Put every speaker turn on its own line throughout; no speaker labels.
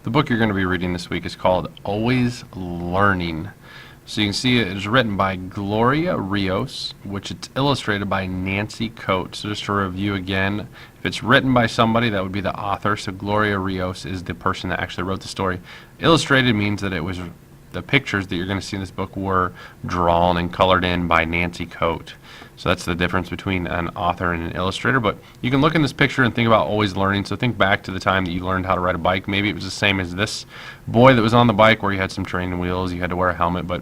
The book you're going to be reading this week is called Always Learning. So you can see it is written by Gloria Rios, which it's illustrated by Nancy Coate. So just to review again, if it's written by somebody, that would be the author. So Gloria Rios is the person that actually wrote the story. Illustrated means that it was the pictures that you're going to see in this book were drawn and colored in by Nancy Coate. So that's the difference between an author and an illustrator. But you can look in this picture and think about always learning. So think back to the time that you learned how to ride a bike. Maybe it was the same as this boy that was on the bike where you had some training wheels, you had to wear a helmet, but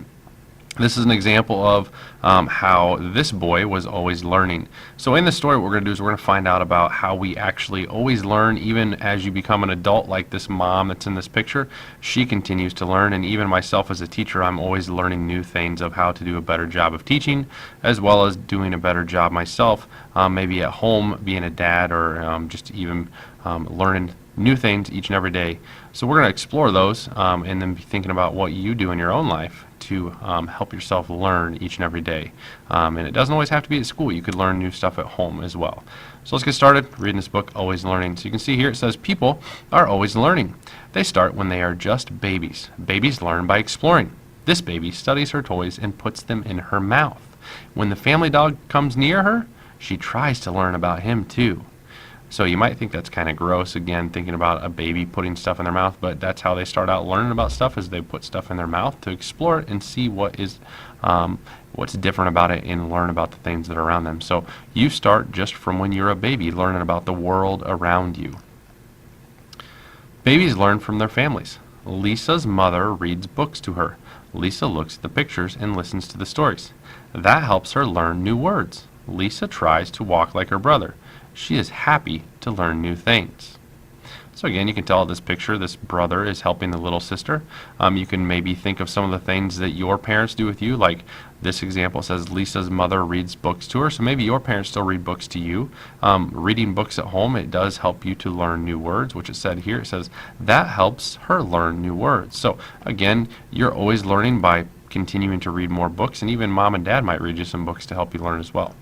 this is an example of how this boy was always learning. So in this story, what we're going to do is we're going to find out about how we actually always learn even as you become an adult, like this mom that's in this picture. She continues to learn, and even myself as a teacher, I'm always learning new things of how to do a better job of teaching, as well as doing a better job myself, maybe at home, being a dad, or just even learning new things each and every day. So we're going to explore those and then be thinking about what you do in your own life to help yourself learn each and every day. And it doesn't always have to be at school. You could learn new stuff at home as well. So let's get started reading this book, Always Learning. So you can see here it says people are always learning. They start when they are just babies. Babies learn by exploring. This baby studies her toys and puts them in her mouth. When the family dog comes near her, she tries to learn about him too. So you might think that's kind of gross, again, thinking about a baby putting stuff in their mouth, but that's how they start out learning about stuff, is they put stuff in their mouth to explore it and see what is what's different about it and learn about the things that are around them. So you start just from when you're a baby, learning about the world around you. Babies learn from their families. Lisa's mother reads books to her. Lisa looks at the pictures and listens to the stories. That helps her learn new words. Lisa tries to walk like her brother. She is happy to learn new things. So again, you can tell this picture, this brother is helping the little sister. You can maybe think of some of the things that your parents do with you, like this example says Lisa's mother reads books to her, so maybe your parents still read books to you. Reading books at home, it does help you to learn new words, which it said here. It says that helps her learn new words. So again, you're always learning by continuing to read more books, and even mom and dad might read you some books to help you learn as well.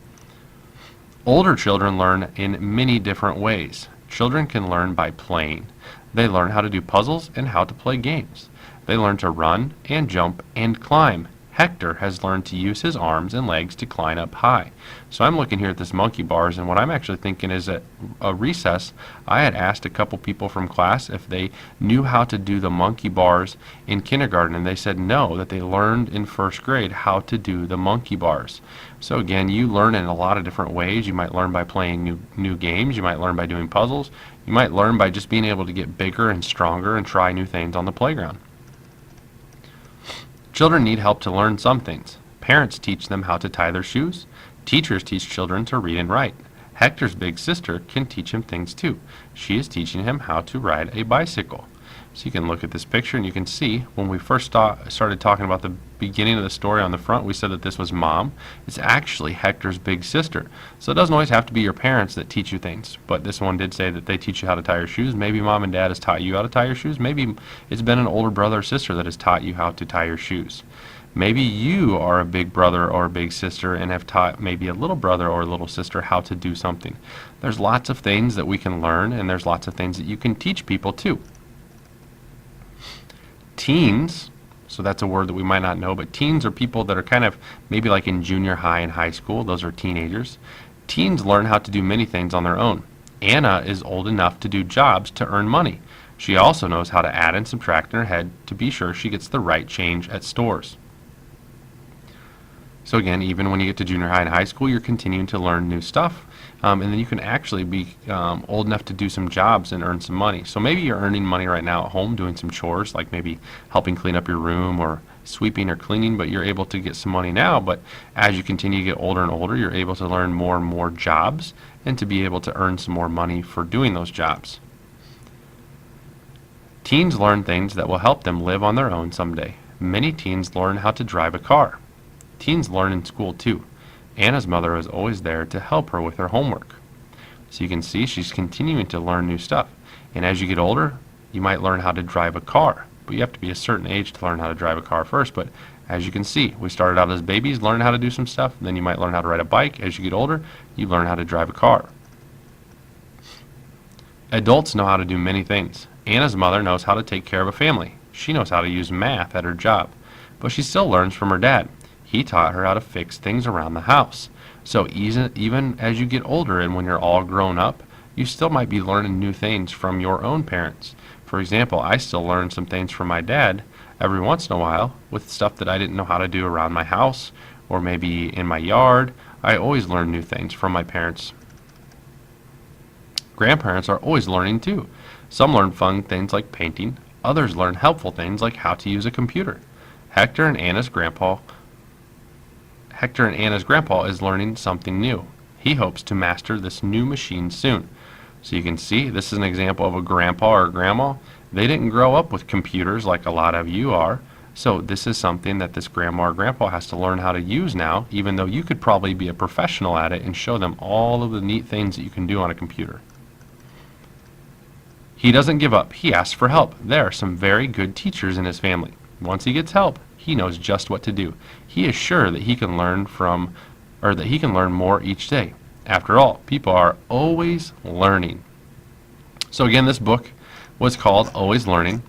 Older children learn in many different ways. Children can learn by playing. They learn how to do puzzles and how to play games. They learn to run and jump and climb. Hector has learned to use his arms and legs to climb up high. So I'm looking here at this monkey bars, and what I'm actually thinking is at a recess, I had asked a couple people from class if they knew how to do the monkey bars in kindergarten, and they said no, that they learned in first grade how to do the monkey bars. So again, you learn in a lot of different ways. You might learn by playing new games. You might learn by doing puzzles. You might learn by just being able to get bigger and stronger and try new things on the playground. Children need help to learn some things. Parents teach them how to tie their shoes. Teachers teach children to read and write. Hector's big sister can teach him things too. She is teaching him how to ride a bicycle. So you can look at this picture and you can see when we first started talking about the beginning of the story on the front, we said that this was mom. It's actually Hector's big sister. So it doesn't always have to be your parents that teach you things, but this one did say that they teach you how to tie your shoes. Maybe mom and dad has taught you how to tie your shoes. Maybe it's been an older brother or sister that has taught you how to tie your shoes. Maybe you are a big brother or a big sister and have taught maybe a little brother or a little sister how to do something. There's lots of things that we can learn, and there's lots of things that you can teach people too. Teens, so that's a word that we might not know, but teens are people that are kind of maybe like in junior high and high school. Those are teenagers. Teens learn how to do many things on their own. Anna is old enough to do jobs to earn money. She also knows how to add and subtract in her head to be sure she gets the right change at stores. So again, even when you get to junior high and high school, you're continuing to learn new stuff. And then you can actually be old enough to do some jobs and earn some money. So maybe you're earning money right now at home doing some chores, like maybe helping clean up your room or sweeping or cleaning, but you're able to get some money now. But as you continue to get older and older, you're able to learn more and more jobs and to be able to earn some more money for doing those jobs. Teens learn things that will help them live on their own someday. Many teens learn how to drive a car. Teens learn in school too. Anna's mother is always there to help her with her homework. So you can see she's continuing to learn new stuff. And as you get older, you might learn how to drive a car. But you have to be a certain age to learn how to drive a car first. But as you can see, we started out as babies, learn how to do some stuff. Then you might learn how to ride a bike. As you get older, you learn how to drive a car. Adults know how to do many things. Anna's mother knows how to take care of a family. She knows how to use math at her job. But she still learns from her dad. He taught her how to fix things around the house. So even as you get older and when you're all grown up, you still might be learning new things from your own parents. For example, I still learn some things from my dad every once in a while with stuff that I didn't know how to do around my house or maybe in my yard. I always learn new things from my parents. Grandparents are always learning too. Some learn fun things like painting. Others learn helpful things like how to use a computer. Hector and Anna's grandpa is learning something new. He hopes to master this new machine soon. So you can see this is an example of a grandpa or grandma. They didn't grow up with computers like a lot of you are. So this is something that this grandma or grandpa has to learn how to use now, even though you could probably be a professional at it and show them all of the neat things that you can do on a computer. He doesn't give up. He asks for help. There are some very good teachers in his family. Once he gets help, he knows just what to do. He is sure that he can learn more each day. After all, people are always learning. So again, this book was called Always Learning,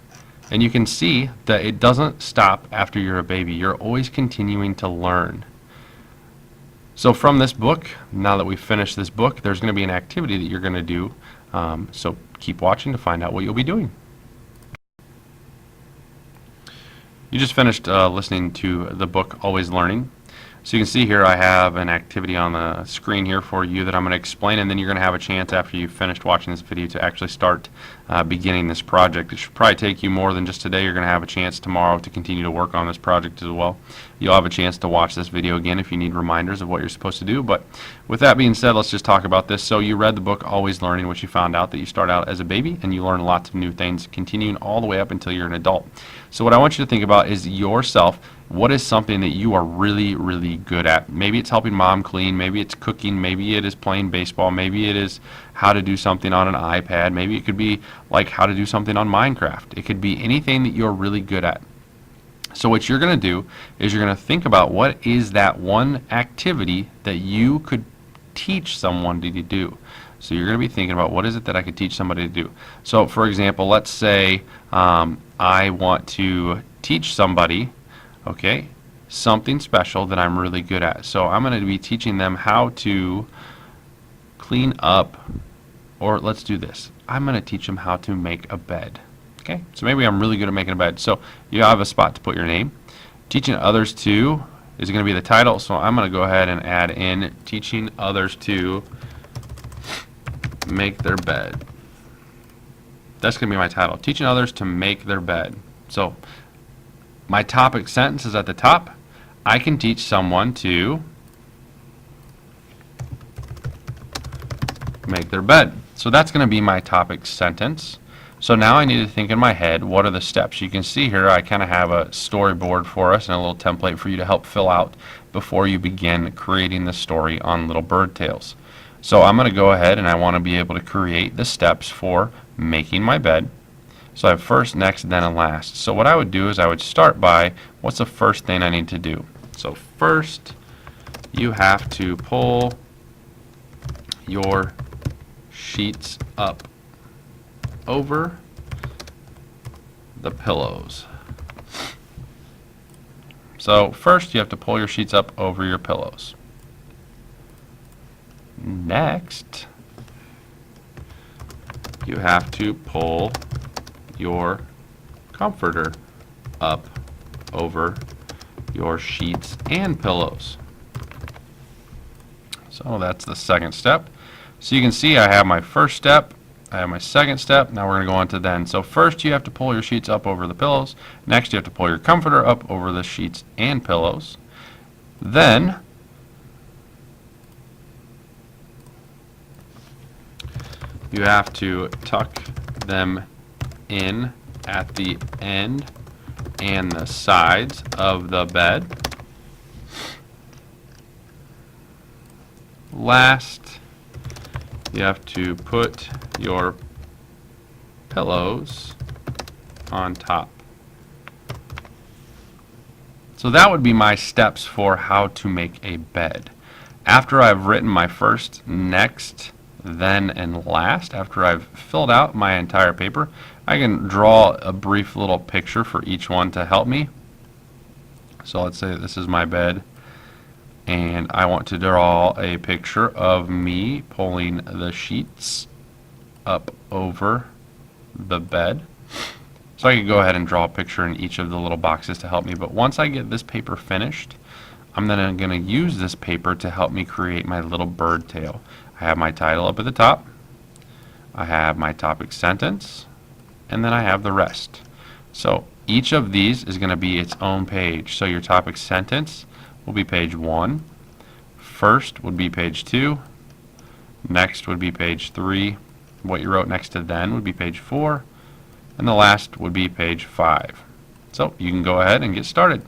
and you can see that it doesn't stop after you're a baby. You're always continuing to learn. So from this book, now that we've finished this book, there's going to be an activity that you're going to do. So keep watching to find out what you'll be doing. You just finished listening to the book Always Learning. So you can see here I have an activity on the screen here for you that I'm going to explain, and then you're going to have a chance after you've finished watching this video to actually start beginning this project. It should probably take you more than just today. You're going to have a chance tomorrow to continue to work on this project as well. You'll have a chance to watch this video again if you need reminders of what you're supposed to do. But with that being said, let's just talk about this. So you read the book Always Learning, which you found out that you start out as a baby and you learn lots of new things, continuing all the way up until you're an adult. So what I want you to think about is yourself. What is something that you are really, really good at? Maybe it's helping mom clean, maybe it's cooking, maybe it is playing baseball, maybe it is how to do something on an iPad, maybe it could be like how to do something on Minecraft. It could be anything that you're really good at. So what you're going to do is you're going to think about what is that one activity that you could teach someone to do. So you're going to be thinking about what is it that I could teach somebody to do. So for example, let's say I want to teach somebody something special that I'm really good at. So I'm going to be teaching them how to clean up, or let's do this. I'm going to teach them how to make a bed. Okay, so maybe I'm really good at making a bed. So you have a spot to put your name. Teaching others to is going to be the title. So I'm going to go ahead and add in teaching others to make their bed. That's going to be my title. Teaching others to make their bed. So my topic sentence is at the top. I can teach someone to make their bed. So that's going to be my topic sentence. So now I need to think in my head, what are the steps? You can see here I kind of have a storyboard for us and a little template for you to help fill out before you begin creating the story on Little Bird Tales. So I'm going to go ahead and I want to be able to create the steps for making my bed. So I have first, next, then, and last. So what I would do is I would start by what's the first thing I need to do. So first, you have to pull your sheets up over the pillows. So first, you have to pull your sheets up over your pillows. Next, you have to pull your comforter up over your sheets and pillows. So that's the second step. So you can see I have my first step, I have my second step, now we're going to go on to then. So first you have to pull your sheets up over the pillows. Next you have to pull your comforter up over the sheets and pillows. Then you have to tuck them in at the end and the sides of the bed. Last, you have to put your pillows on top. So that would be my steps for how to make a bed. After I've written my first, next, then, and last, after I've filled out my entire paper, I can draw a brief little picture for each one to help me. So let's say this is my bed, and I want to draw a picture of me pulling the sheets up over the bed. So I could go ahead and draw a picture in each of the little boxes to help me, but once I get this paper finished, I'm then going to use this paper to help me create my little bird tail. I have my title up at the top, I have my topic sentence, and then I have the rest. So each of these is going to be its own page. So your topic sentence will be page 1, first would be page 2, next would be page 3, what you wrote next to then would be page 4, and the last would be page 5. So you can go ahead and get started.